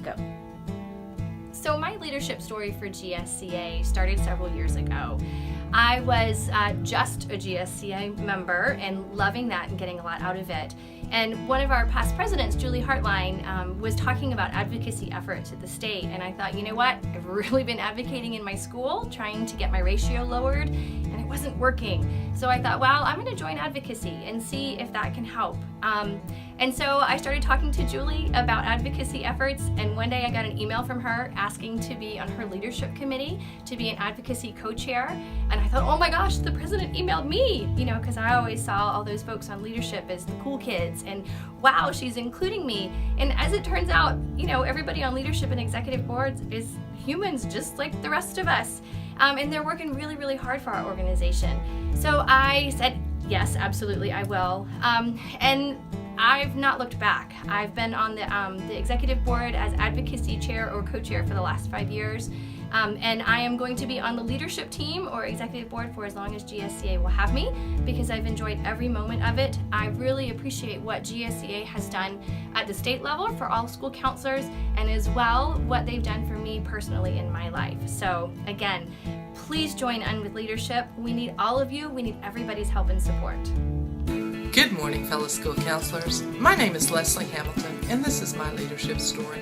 Orlando. So my leadership story for GSCA started several years ago. I was just a GSCA member and loving that and getting a lot out of it. And one of our past presidents, Julie Hartline, was talking about advocacy efforts at the state. And I thought, you know what? I've really been advocating in my school, trying to get my ratio lowered, and it wasn't working. So I thought, well, I'm going to join advocacy and see if that can help. And so I started talking to Julie about advocacy efforts, and one day I got an email from her asking to be on her leadership committee, to be an advocacy co-chair. And I thought, oh my gosh, the president emailed me, because I always saw all those folks on leadership as the cool kids, and wow, she's including me. And as it turns out, everybody on leadership and executive boards is humans just like the rest of us. And they're working really, really hard for our organization. So I said, yes, absolutely, I will. And I've not looked back. I've been on the executive board as advocacy chair or co-chair for the last 5 years. And I am going to be on the leadership team or executive board for as long as GSCA will have me, because I've enjoyed every moment of it. I really appreciate what GSCA has done at the state level for all school counselors, and as well what they've done for me personally in my life. So again, please join in with leadership. We need all of you. We need everybody's help and support. Good morning, fellow school counselors. My name is Leslie Hamilton, and this is my leadership story.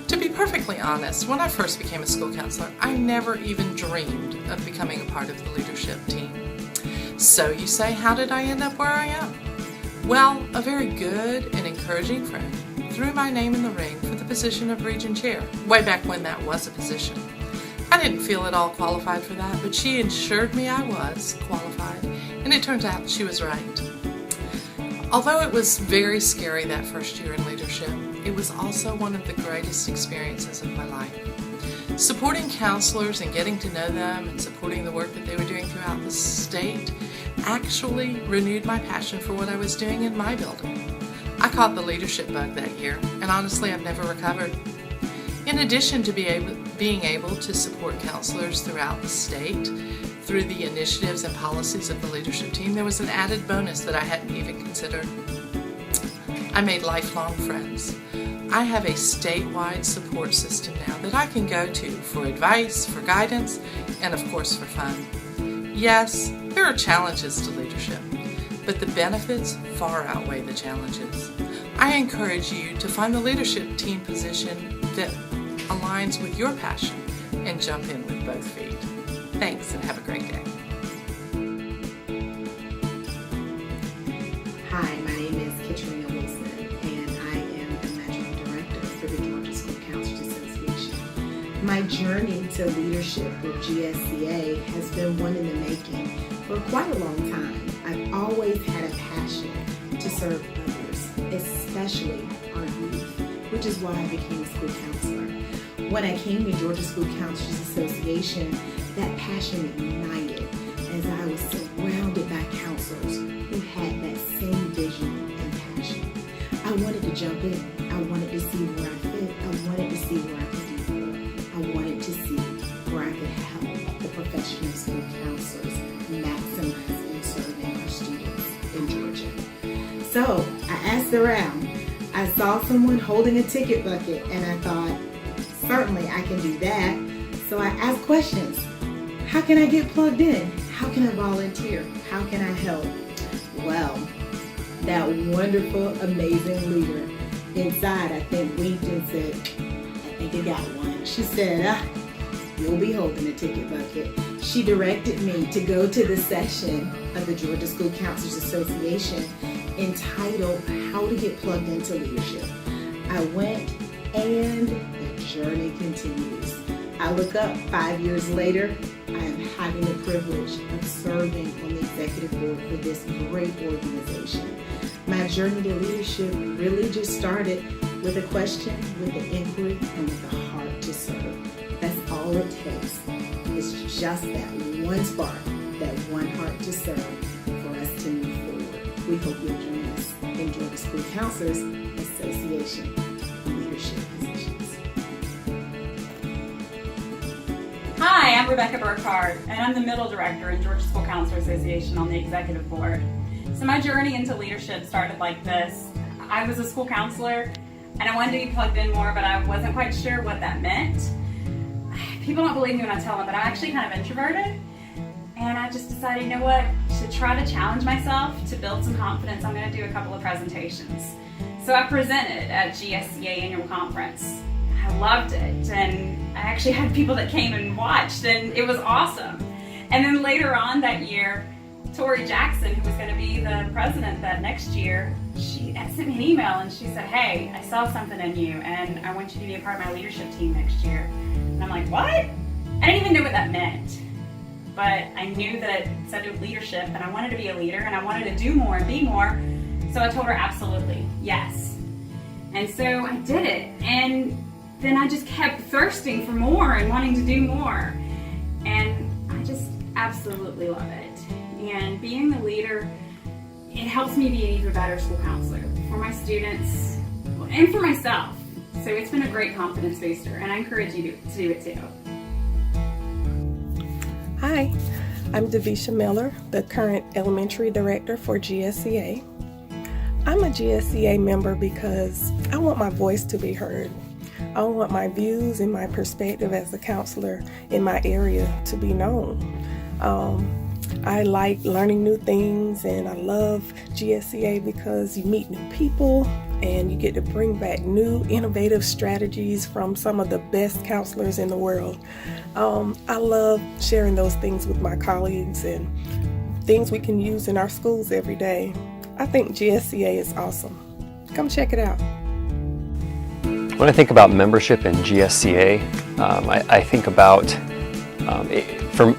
To be perfectly honest, when I first became a school counselor, I never even dreamed of becoming a part of the leadership team. So you say, how did I end up where I am? Well, a very good and encouraging friend threw my name in the ring for the position of region chair, way back when that was a position. I didn't feel at all qualified for that, but she assured me I was qualified, and it turns out she was right. Although it was very scary that first year in leadership, it was also one of the greatest experiences of my life. Supporting counselors and getting to know them and supporting the work that they were doing throughout the state actually renewed my passion for what I was doing in my building. I caught the leadership bug that year, and honestly, I've never recovered. In addition to being able to support counselors throughout the state, through the initiatives and policies of the leadership team, there was an added bonus that I hadn't even considered. I made lifelong friends. I have a statewide support system now that I can go to for advice, for guidance, and of course for fun. Yes, there are challenges to leadership, but the benefits far outweigh the challenges. I encourage you to find the leadership team position that aligns with your passion and jump in with both feet. Thanks, and have a great day. Hi, my name is Katrina Wilson, and I am the Managing Director for the Georgia School Counselors Association. My journey to leadership with GSCA has been one in the making for quite a long time. I've always had a passion to serve others, especially our youth, which is why I became a school counselor. When I came to Georgia School Counselors Association, that passion ignited as I was surrounded by counselors who had that same vision and passion. I wanted to jump in. I wanted to see where I fit. I wanted to see where I could do more. I wanted to see where I could help the professional school counselors maximize and serving our students in Georgia. So I asked around. I saw someone holding a ticket bucket, and I thought, certainly I can do that. So I asked questions. How can I get plugged in? How can I volunteer? How can I help? Well, that wonderful, amazing leader inside, I think, winked and said, I think I got one. She said, you'll be holding a ticket bucket. She directed me to go to the session of the Georgia School Counselors Association entitled How to Get Plugged into Leadership. I went, and the journey continues. I look up 5 years later, I am having the privilege of serving on the executive board for this great organization. My journey to leadership really just started with a question, with an inquiry, and with a heart to serve. That's all it takes. It's just that one spark, that one heart to serve for us to move forward. We hope you'll join us in Georgia School Counselors Association leadership positions. Hi, I'm Rebecca Burkhardt, and I'm the Middle Director in Georgia School Counselors Association on the Executive Board. So my journey into leadership started like this. I was a school counselor. and I wanted to be plugged in more, but I wasn't quite sure what that meant. People don't believe me when I tell them, but I'm actually kind of introverted. And I just decided, you know what, to try to challenge myself, to build some confidence, I'm going to do a couple of presentations. So I presented at GSCA annual conference. I loved it, and I actually had people that came and watched, and it was awesome. And then later on that year, Tori Jackson, who was going to be the president that next year, she sent me an email and she said, hey, I saw something in you and I want you to be a part of my leadership team next year. And I'm like, what? I didn't even know what that meant. But I knew that it said leadership and I wanted to be a leader and I wanted to do more and be more. So I told her absolutely, yes. And so I did it. And then I just kept thirsting for more and wanting to do more. And I just absolutely love it. And being the leader, it helps me be an even better school counselor for my students and for myself. So it's been a great confidence booster, and I encourage you to do it too. Hi, I'm Davisha Miller, the current elementary director for GSCA. I'm a GSCA member because I want my voice to be heard. I want my views and my perspective as a counselor in my area to be known. I like learning new things, and I love GSCA because you meet new people and you get to bring back new innovative strategies from some of the best counselors in the world. I love sharing those things with my colleagues and things we can use in our schools every day. I think GSCA is awesome. Come check it out. When I think about membership in GSCA, I think about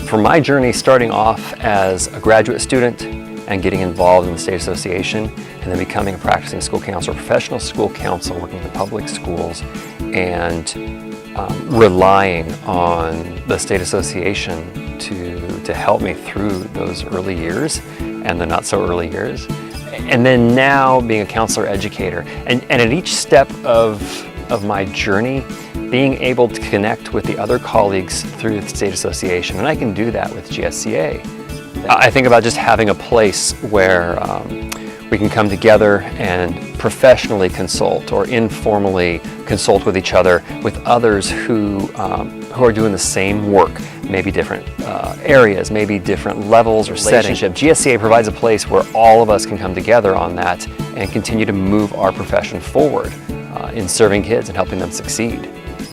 for my journey starting off as a graduate student and getting involved in the state association, and then becoming a practicing school counselor, professional school counsel working in the public schools, and relying on the state association to help me through those early years and the not so early years. And then now being a counselor educator, and at each step of my journey, being able to connect with the other colleagues through the state association, and I can do that with GSCA. I think about just having a place where we can come together and professionally consult or informally consult with each other with others who are doing the same work, maybe different areas, maybe different levels or settings. GSCA provides a place where all of us can come together on that and continue to move our profession forward in serving kids and helping them succeed.